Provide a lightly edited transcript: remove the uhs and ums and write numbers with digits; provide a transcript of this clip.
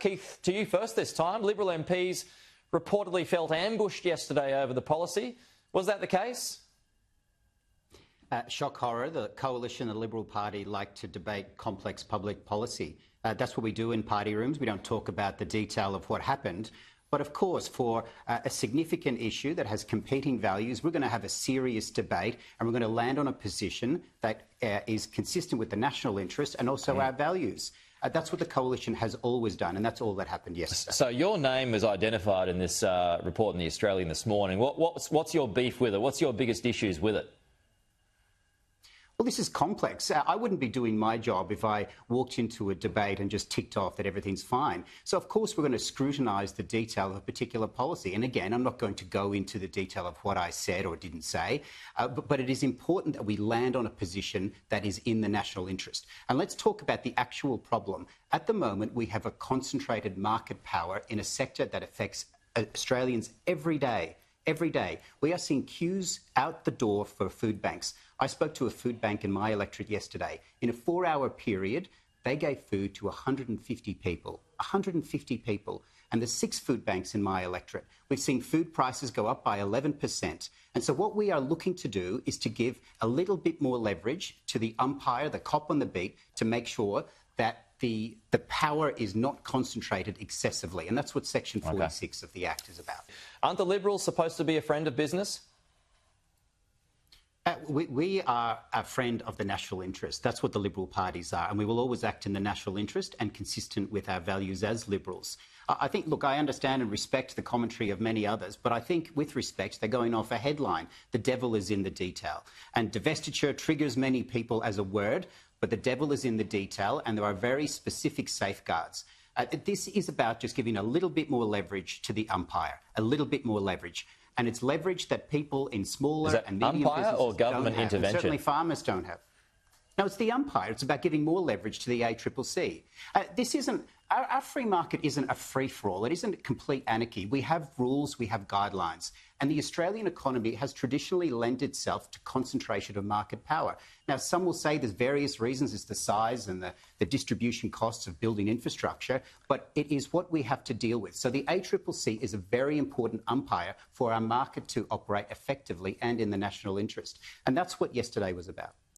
Keith, to you first this time. Liberal MPs reportedly felt ambushed yesterday over the policy. Was that the case? Shock horror. The Coalition and the Liberal Party like to debate complex public policy. That's what we do in party rooms. We don't talk about the detail of what happened. But of course, for a significant issue that has competing values, we're going to have a serious debate and we're going to land on a position that is consistent with the national interest and also our values. That's what the Coalition has always done, and that's all that happened yesterday. So your name was identified in this report in The Australian this morning. What's your beef with it? What's your biggest issues with it? Well, this is complex. I wouldn't be doing my job if I walked into a debate and just ticked off that everything's fine. So, of course, we're going to scrutinise the detail of a particular policy. And again, I'm not going to go into the detail of what I said or didn't say, but it is important that we land on a position that is in the national interest. And let's talk about the actual problem. At the moment, we have a concentrated market power in a sector that affects Australians every day. Every day, we are seeing queues out the door for food banks. I spoke to a food bank in my electorate yesterday. In a 4-hour period, they gave food to 150 people. 150 people. And there's 6 food banks in my electorate. We've seen food prices go up by 11%. And so what we are looking to do is to give a little bit more leverage to the umpire, the cop on the beat, to make sure that the power is not concentrated excessively. And that's what Section 46 of the Act is about. Aren't the Liberals supposed to be a friend of business? We are a friend of the national interest. That's what the Liberal parties are. And we will always act in the national interest and consistent with our values as Liberals. I think, look, I understand and respect the commentary of many others, but I think with respect, they're going off a headline. The devil is in the detail. And divestiture triggers many people as a word, but the devil is in the detail, and there are very specific safeguards. This is about just giving a little bit more leverage to the umpire, a little bit more leverage. And it's leverage that people in smaller and medium umpire businesses or government don't have, intervention? and certainly farmers don't have. No, it's the umpire. It's about giving more leverage to the ACCC. This isn't... Our free market isn't a free-for-all. It isn't complete anarchy. We have rules, we have guidelines. And the Australian economy has traditionally lent itself to concentration of market power. Now, some will say there's various reasons. It's the size and the distribution costs of building infrastructure, but it is what we have to deal with. So the ACCC is a very important umpire for our market to operate effectively and in the national interest. And that's what yesterday was about.